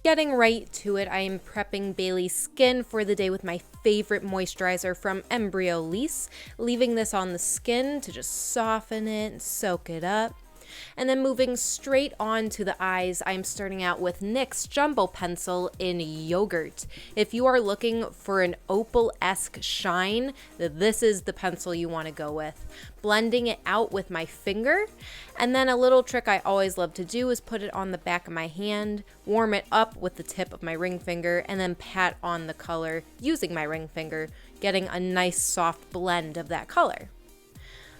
Getting right to it, I am prepping Bailey's skin for the day with my favorite moisturizer from Embryolisse, leaving this on the skin to just soften it and soak it up. And then moving straight on to the eyes, I'm starting out with NYX Jumbo Pencil in Yogurt. If you are looking for an opal-esque shine, this is the pencil you want to go with. Blending it out with my finger, and then a little trick I always love to do is put it on the back of my hand, warm it up with the tip of my ring finger, and then pat on the color using my ring finger, getting a nice soft blend of that color.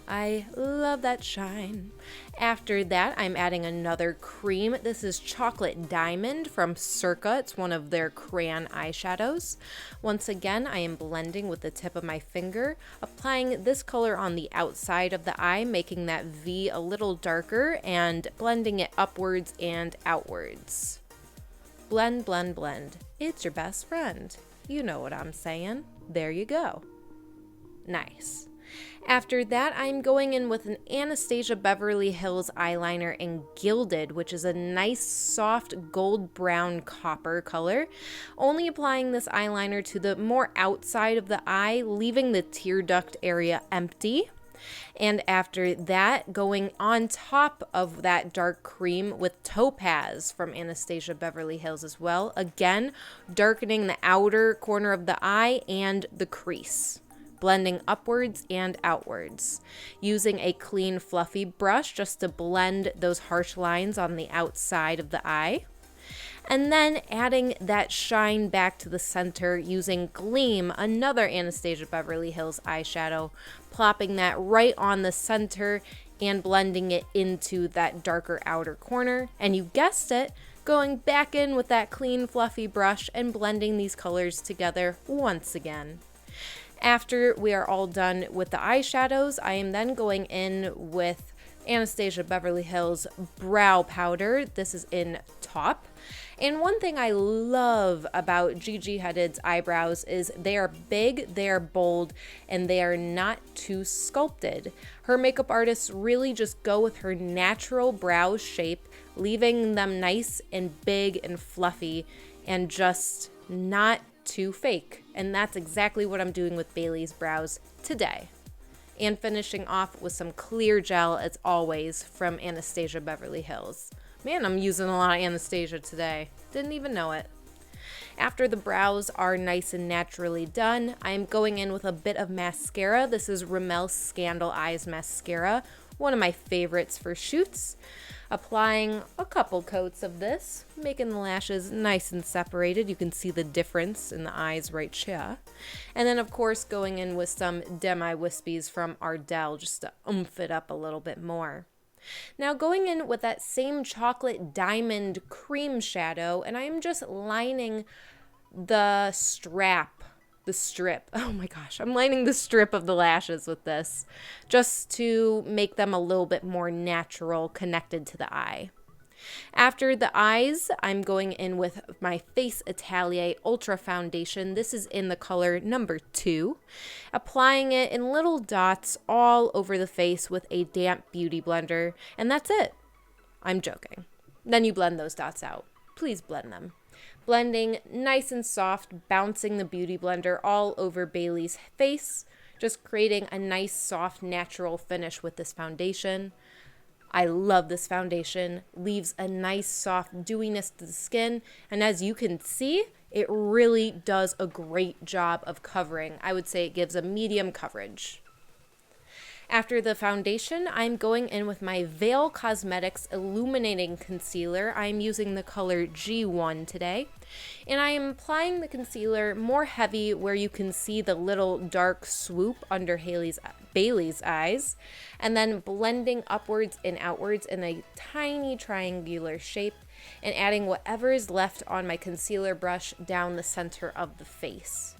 I love that shine. After that, I'm adding another cream. This is Chocolate Diamond from Circa. It's one of their crayon eyeshadows. Once again, I am blending with the tip of my finger, applying this color on the outside of the eye, making that V a little darker, and blending it upwards and outwards. Blend, blend, blend. It's your best friend. You know what I'm saying. There you go. Nice. After that, I'm going in with an Anastasia Beverly Hills eyeliner in Gilded, which is a nice soft gold brown copper color. Only applying this eyeliner to the more outside of the eye, leaving the tear duct area empty. And after that, going on top of that dark cream with Topaz from Anastasia Beverly Hills as well. Again, darkening the outer corner of the eye and the crease. Blending upwards and outwards. Using a clean fluffy brush just to blend those harsh lines on the outside of the eye. And then adding that shine back to the center using Gleam, another Anastasia Beverly Hills eyeshadow, plopping that right on the center and blending it into that darker outer corner. And you guessed it, going back in with that clean fluffy brush and blending these colors together once again. After we are all done with the eyeshadows, I am then going in with Anastasia Beverly Hills brow powder. This is in Taupe. And one thing I love about Gigi Hadid's eyebrows is they are big, they are bold, and they are not too sculpted. Her makeup artists really just go with her natural brow shape, leaving them nice and big and fluffy and just not too fake. And that's exactly what I'm doing with Bailey's brows today. And finishing off with some clear gel as always from Anastasia Beverly Hills. Man, I'm using a lot of Anastasia today. Didn't even know it. After the brows are nice and naturally done, I'm going in with a bit of mascara. This is Rimmel Scandal Eyes Mascara, one of my favorites for shoots. Applying a couple coats of this, making the lashes nice and separated. You can see the difference in the eyes right here. And then, of course, going in with some Demi Wispies from Ardell just to oomph it up a little bit more. Now going in with that same Chocolate Diamond cream shadow, and I'm just lining the strip. Oh my gosh, I'm lining the strip of the lashes with this just to make them a little bit more natural, connected to the eye. After the eyes, I'm going in with my Face Atelier Ultra Foundation. This is in the color number 2. Applying it in little dots all over the face with a damp beauty blender. And that's it. I'm joking. Then you blend those dots out. Please blend them. Blending nice and soft, bouncing the beauty blender all over Bailey's face. Just creating a nice, soft, natural finish with this foundation. I love this foundation. Leaves a nice soft dewiness to the skin. And as you can see, it really does a great job of covering. I would say it gives a medium coverage. After the foundation, I'm going in with my Veil Cosmetics Illuminating Concealer. I'm using the color G1 today. And I am applying the concealer more heavy where you can see the little dark swoop under Bailey's eyes. And then blending upwards and outwards in a tiny triangular shape. And adding whatever is left on my concealer brush down the center of the face.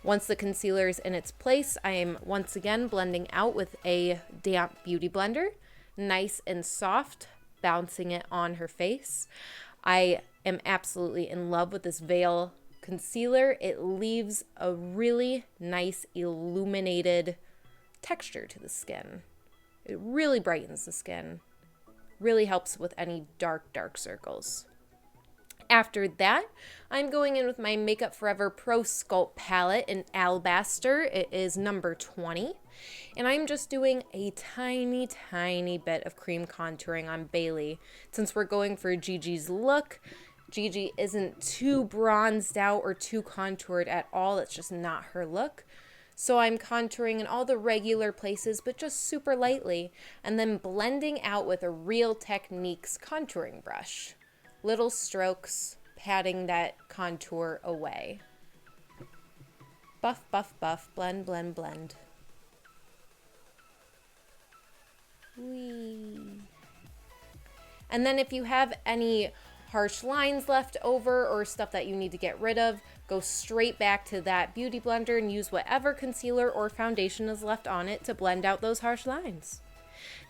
Once the concealer is in its place, I am once again blending out with a damp beauty blender, nice and soft, bouncing it on her face. I am absolutely in love with this Veil concealer. It leaves a really nice illuminated texture to the skin. It really brightens the skin, really helps with any dark circles. After that, I'm going in with my Makeup Forever Pro Sculpt palette in Alabaster. It is number 20. And I'm just doing a tiny bit of cream contouring on Bailey. Since we're going for Gigi's look, Gigi isn't too bronzed out or too contoured at all. It's just not her look. So I'm contouring in all the regular places, but just super lightly, and then blending out with a Real Techniques contouring brush. Little strokes, patting that contour away. Buff, blend. Whee. And then if you have any harsh lines left over or stuff that you need to get rid of, go straight back to that beauty blender and use whatever concealer or foundation is left on it to blend out those harsh lines.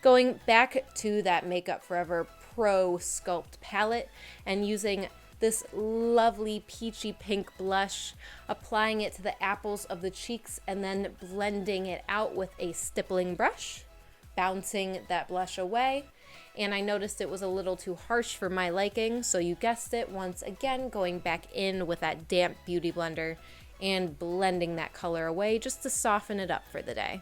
Going back to that Makeup Forever Pro Sculpt palette and using this lovely peachy pink blush, applying it to the apples of the cheeks and then blending it out with a stippling brush, bouncing that blush away. And I noticed it was a little too harsh for my liking, so you guessed it, once again going back in with that damp beauty blender and blending that color away just to soften it up for the day.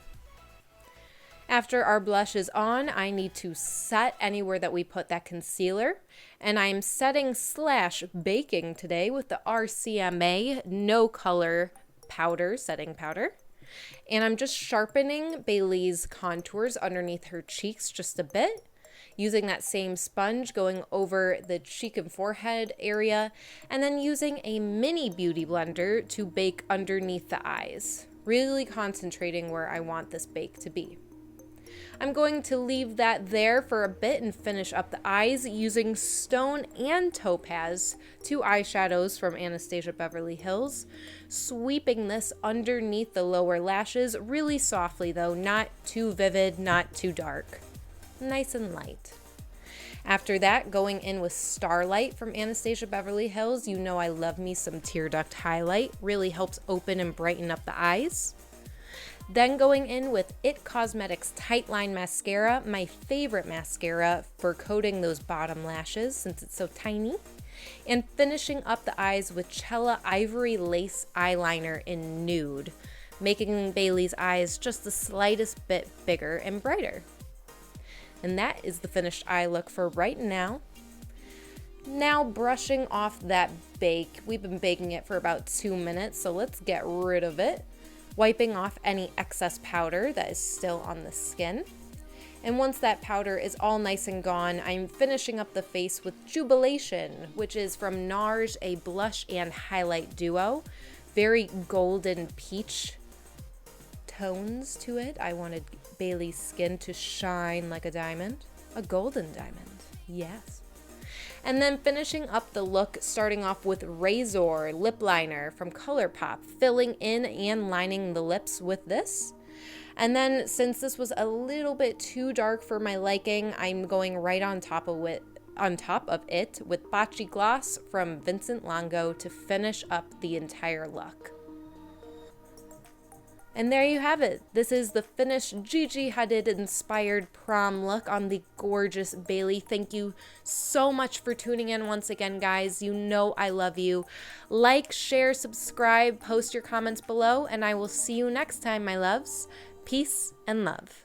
After our blush is on, I need to set anywhere that we put that concealer, and I'm setting / baking today with the RCMA No Color Powder, setting powder. And I'm just sharpening Bailey's contours underneath her cheeks just a bit, using that same sponge going over the cheek and forehead area, and then using a mini beauty blender to bake underneath the eyes, really concentrating where I want this bake to be. I'm going to leave that there for a bit and finish up the eyes using Stone and Topaz, 2 eyeshadows from Anastasia Beverly Hills, sweeping this underneath the lower lashes really softly though, not too vivid, not too dark. Nice and light. After that, going in with Starlight from Anastasia Beverly Hills. You know I love me some tear duct highlight. Really helps open and brighten up the eyes. Then going in with IT Cosmetics Tight Line Mascara, my favorite mascara for coating those bottom lashes since it's so tiny. And finishing up the eyes with Chella Ivory Lace Eyeliner in Nude, making Bailey's eyes just the slightest bit bigger and brighter. And that is the finished eye look for right now. Now brushing off that bake. We've been baking it for about 2 minutes, so let's get rid of it. Wiping off any excess powder that is still on the skin. And once that powder is all nice and gone, I'm finishing up the face with Jubilation, which is from NARS, a blush and highlight duo. Very golden peach tones to it. I wanted Bailey's skin to shine like a diamond. A golden diamond, yes. And then finishing up the look, starting off with Rayezor lip liner from ColourPop, filling in and lining the lips with this. And then since this was a little bit too dark for my liking, I'm going right on top of it with Baci gloss from Vincent Longo to finish up the entire look. And there you have it. This is the finished Gigi Hadid inspired prom look on the gorgeous Bailey. Thank you so much for tuning in once again, guys. You know I love you. Like, share, subscribe, post your comments below, and I will see you next time, my loves. Peace and love.